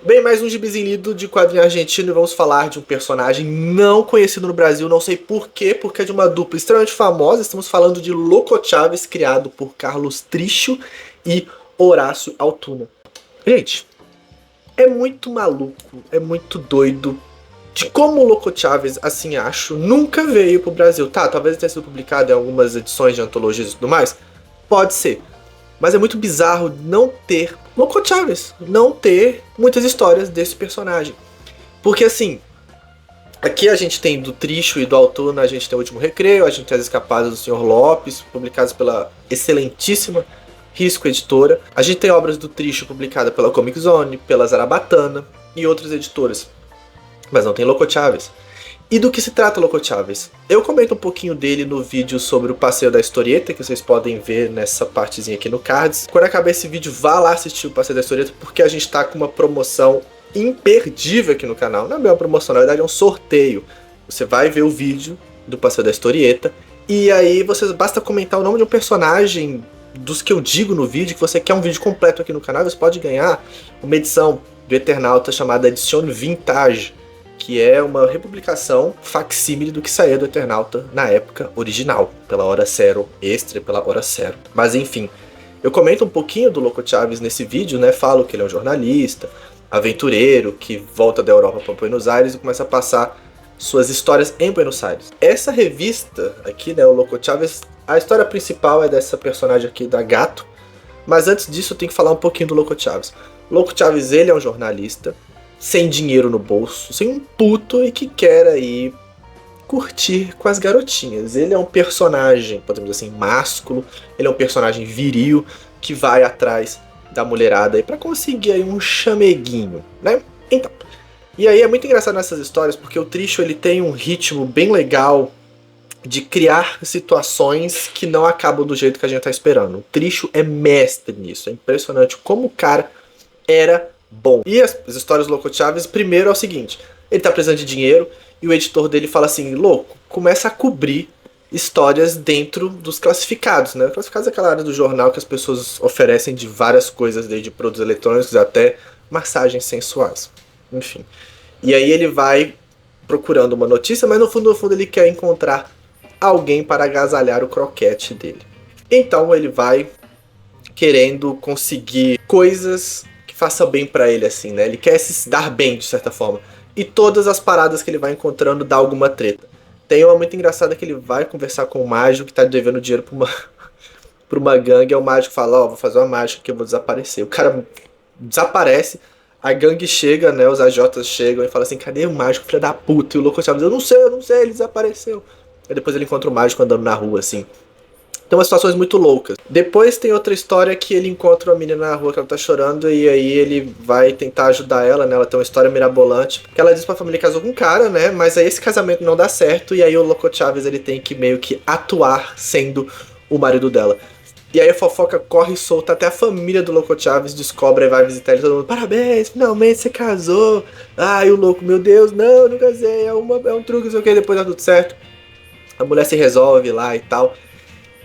Bem, mais um gibizinho lido de quadrinho argentino e vamos falar de um personagem não conhecido no Brasil, não sei por quê, porque é de uma dupla extremamente famosa. Estamos falando de Loco Chaves, criado por Carlos Tricho e Horácio Altuna. Gente, é muito maluco, é muito doido de como o Loco Chaves, assim acho, nunca veio pro Brasil. Tá, talvez tenha sido publicado em algumas edições de antologias e tudo mais, pode ser. Mas é muito bizarro não ter Loco Chaves, não ter muitas histórias desse personagem. Porque assim, aqui a gente tem do Tricho e do Altuna, a gente tem o Último Recreio, a gente tem as Escapadas do Sr. Lopes, publicadas pela excelentíssima Risco Editora. A gente tem obras do Tricho publicadas pela Comic Zone, pela Zarabatana e outras editoras. Mas não tem Loco Chaves. E do que se trata Loco Chaves? Eu comento um pouquinho dele no vídeo sobre o Passeio da Historieta, que vocês podem ver nessa partezinha aqui no cards. Quando acabar esse vídeo, vá lá assistir o Passeio da Historieta, porque a gente tá com uma promoção imperdível aqui no canal. Não é uma promoção, na verdade é um sorteio. Você vai ver o vídeo do Passeio da Historieta, e aí basta comentar o nome de um personagem dos que eu digo no vídeo, que você quer um vídeo completo aqui no canal, você pode ganhar uma edição do Eternauta chamada Edition Vintage, que é uma republicação facsímile do que saía do Eternauta na época original, pela Hora Zero Extra e pela Hora Zero. Mas enfim, eu comento um pouquinho do Loco Chaves nesse vídeo, né? Falo que ele é um jornalista, aventureiro, que volta da Europa para Buenos Aires e começa a passar suas histórias em Buenos Aires. Essa revista aqui, né, o Loco Chaves, a história principal é dessa personagem aqui da Gato, mas antes disso eu tenho que falar um pouquinho do Loco Chaves. Loco Chaves, ele é um jornalista sem dinheiro no bolso, sem um puto e que quer aí curtir com as garotinhas. Ele é um personagem, podemos dizer assim, másculo, ele é um personagem viril que vai atrás da mulherada aí para conseguir aí um chameguinho, né? Então, e aí é muito engraçado nessas histórias porque o Tricho ele tem um ritmo bem legal de criar situações que não acabam do jeito que a gente tá esperando. O Tricho é mestre nisso, é impressionante como o cara era bom. E as histórias do Loco Chaves, primeiro é o seguinte, ele tá precisando de dinheiro e o editor dele fala assim, louco, começa a cobrir histórias dentro dos classificados, né? Classificados é aquela área do jornal que as pessoas oferecem de várias coisas, desde produtos eletrônicos até massagens sensuais, enfim. E aí ele vai procurando uma notícia, mas no fundo ele quer encontrar alguém para agasalhar o croquete dele. Então ele vai querendo conseguir coisas faça bem pra ele, assim, né? Ele quer se dar bem, de certa forma. E todas as paradas que ele vai encontrando dá alguma treta. Tem uma muito engraçada que ele vai conversar com o mágico que tá devendo dinheiro pra pra uma gangue. Aí o mágico fala, ó, vou fazer uma mágica que eu vou desaparecer. O cara desaparece, a gangue chega, né? Os AJs chegam e falam assim, cadê o mágico, filho da puta? E o Loco Chaves, eu não sei, ele desapareceu. Aí depois ele encontra o mágico andando na rua, assim. Tem umas situações muito loucas. Depois tem outra história que ele encontra uma menina na rua que ela tá chorando e aí ele vai tentar ajudar ela, né? Ela tem uma história mirabolante. Que ela diz pra família que casou com um cara, né? Mas aí esse casamento não dá certo e aí o Loco Chaves ele tem que meio que atuar sendo o marido dela. E aí a fofoca corre solta, até a família do Loco Chaves descobre e vai visitar ele, todo mundo, parabéns, finalmente você casou. Ai, o louco, meu Deus, não casei, é um truque, não sei o que, depois dá tudo certo. A mulher se resolve lá e tal.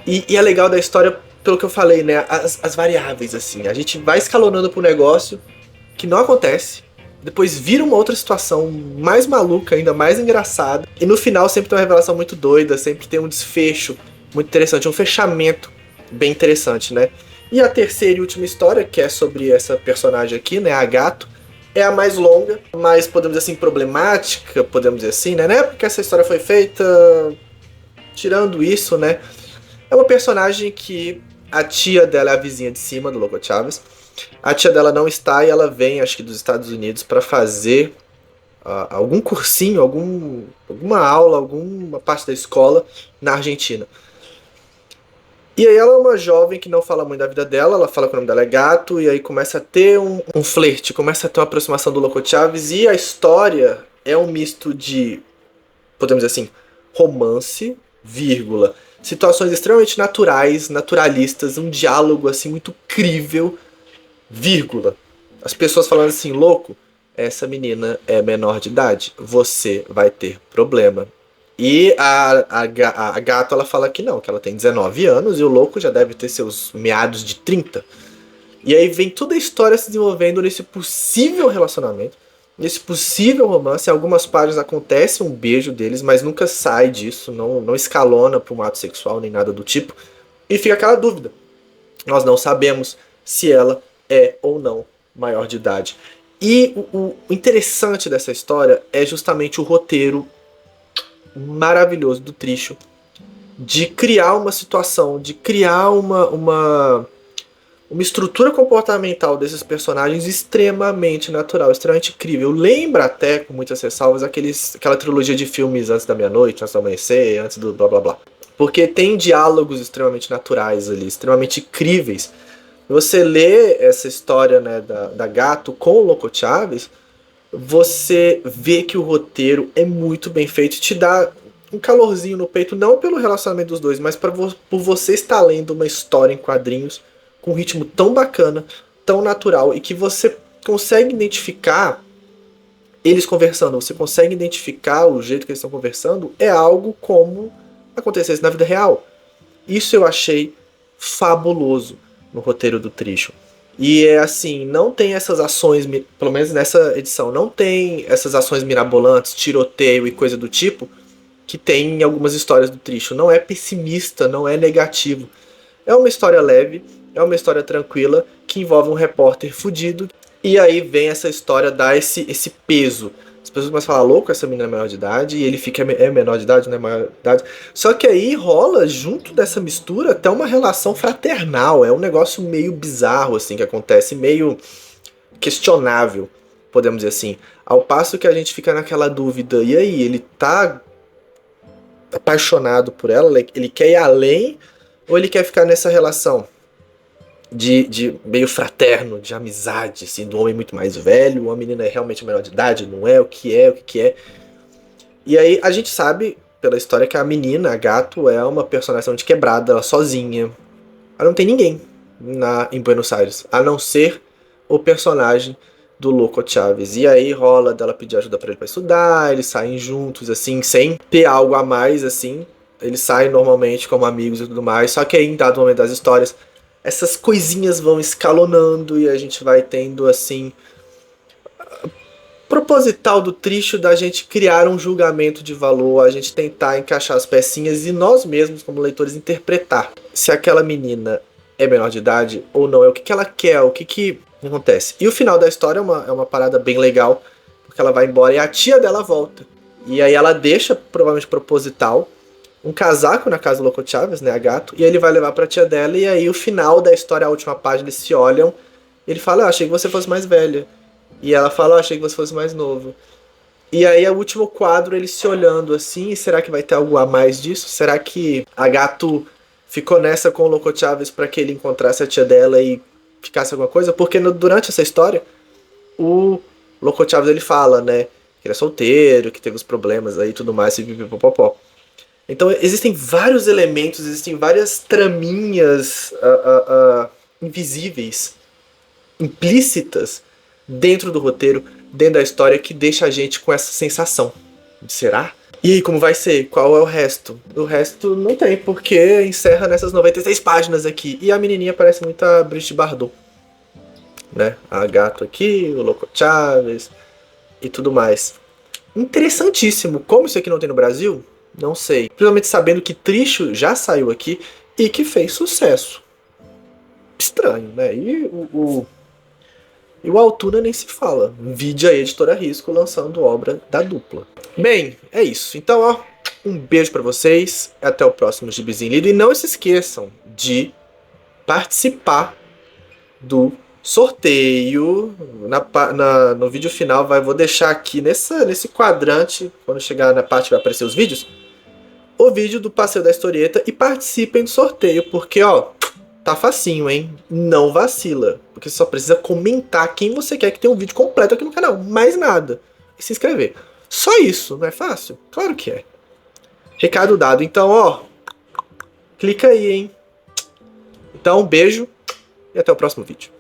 E é legal da história, pelo que eu falei, né? As variáveis, assim. A gente vai escalonando pro negócio que não acontece. Depois vira uma outra situação mais maluca, ainda mais engraçada. E no final sempre tem uma revelação muito doida, sempre tem um desfecho muito interessante, um fechamento bem interessante, né? E a terceira e última história, que é sobre essa personagem aqui, né? A Gato, é a mais longa, mais, podemos dizer assim, problemática, podemos dizer assim, né? Na época que essa história foi feita, tirando isso, né? É uma personagem que a tia dela é a vizinha de cima do Loco Chaves. A tia dela não está e ela vem, acho que dos Estados Unidos, para fazer algum cursinho, alguma aula, alguma parte da escola na Argentina. E aí ela é uma jovem que não fala muito da vida dela, ela fala que o nome dela é Gato, e aí começa a ter um flerte, começa a ter uma aproximação do Loco Chaves, e a história é um misto de, podemos dizer assim, romance, vírgula, situações extremamente naturais, naturalistas, um diálogo assim muito crível, vírgula. As pessoas falando assim, louco, essa menina é menor de idade, você vai ter problema. E a Gato ela fala que não, que ela tem 19 anos e o louco já deve ter seus meados de 30. E aí vem toda a história se desenvolvendo nesse possível relacionamento, nesse possível romance. Em algumas páginas acontece um beijo deles, mas nunca sai disso, não escalona para um ato sexual nem nada do tipo. E fica aquela dúvida. Nós não sabemos se ela é ou não maior de idade. E o interessante dessa história é justamente o roteiro maravilhoso do Tricho de criar uma situação, de criar uma estrutura comportamental desses personagens extremamente natural, extremamente incrível. Lembra até, com muitas ressalvas, aquela trilogia de filmes Antes da Meia-Noite, Antes do Amanhecer, Antes do blá blá blá. Porque tem diálogos extremamente naturais ali, extremamente incríveis. Você lê essa história, né, da Gato com o Loco Chaves, você vê que o roteiro é muito bem feito, te dá um calorzinho no peito, não pelo relacionamento dos dois, mas por você estar lendo uma história em quadrinhos com um ritmo tão bacana, tão natural, e que você consegue identificar eles conversando, você consegue identificar o jeito que eles estão conversando, é algo como acontecesse na vida real. Isso eu achei fabuloso no roteiro do Tricho. E é assim, não tem essas ações, pelo menos nessa edição, não tem essas ações mirabolantes, tiroteio e coisa do tipo, que tem em algumas histórias do Tricho. Não é pessimista, não é negativo. É uma história leve, é uma história tranquila, que envolve um repórter fudido, e aí vem essa história dar esse peso. As pessoas começam a falar, louco, essa menina é menor de idade, e ele fica, é menor de idade, não é maior de idade. Só que aí rola, junto dessa mistura, até uma relação fraternal. É um negócio meio bizarro, assim, que acontece, meio questionável, podemos dizer assim. Ao passo que a gente fica naquela dúvida, e aí, ele tá apaixonado por ela, ele quer ir além, ou ele quer ficar nessa relação de meio fraterno, de amizade, assim, do homem muito mais velho, uma menina é realmente menor de idade, não é, o que é. E aí a gente sabe, pela história, que a menina, a Gato, é uma personagem de quebrada, ela sozinha. Ela não tem ninguém em Buenos Aires, a não ser o personagem do Loco Chaves. E aí rola dela pedir ajuda pra ele pra estudar, eles saem juntos, assim, sem ter algo a mais, assim. Eles saem normalmente como amigos e tudo mais, só que aí em dado momento das histórias, essas coisinhas vão escalonando e a gente vai tendo, assim, proposital do Tricho da gente criar um julgamento de valor, a gente tentar encaixar as pecinhas e nós mesmos, como leitores, interpretar se aquela menina é menor de idade ou não, é o que ela quer, o que acontece. E o final da história é uma parada bem legal, porque ela vai embora e a tia dela volta. E aí ela deixa, provavelmente proposital, um casaco na casa do Loco Chaves, né, a Gato, e aí ele vai levar pra tia dela, e aí o final da história, a última página, eles se olham, e ele fala, eu achei que você fosse mais velha. E ela fala, eu achei que você fosse mais novo. E aí é o último quadro, eles se olhando assim, e será que vai ter algo a mais disso? Será que a Gato ficou nessa com o Loco Chaves pra que ele encontrasse a tia dela e ficasse alguma coisa? Porque durante essa história, o Loco Chaves ele fala, né, que ele é solteiro, que teve os problemas aí e tudo mais, e pipipopopó. Então existem vários elementos, existem várias traminhas invisíveis, implícitas, dentro do roteiro, dentro da história, que deixa a gente com essa sensação. Será? E aí, como vai ser? Qual é o resto? O resto não tem, porque encerra nessas 96 páginas aqui. E a menininha parece muito a Brigitte Bardot, né? A Gato aqui, o Loco Chaves e tudo mais. Interessantíssimo. Como isso aqui não tem no Brasil? Não sei. Principalmente sabendo que Tricho já saiu aqui e que fez sucesso. Estranho, né? E o Altura nem se fala. Vide a Editora Risco lançando obra da dupla. Bem, é isso. Então, ó, um beijo pra vocês. Até o próximo Gibizinho Lido. E não se esqueçam de participar do sorteio. No vídeo final, vou deixar aqui nesse quadrante, quando chegar na parte que vai aparecer os vídeos, o vídeo do Passeio da Historieta, e participem do sorteio, porque, ó, tá facinho, hein? Não vacila, porque você só precisa comentar quem você quer que tenha um vídeo completo aqui no canal, mais nada, e se inscrever. Só isso, não é fácil? Claro que é. Recado dado. Então, ó, clica aí, hein? Então, um beijo e até o próximo vídeo.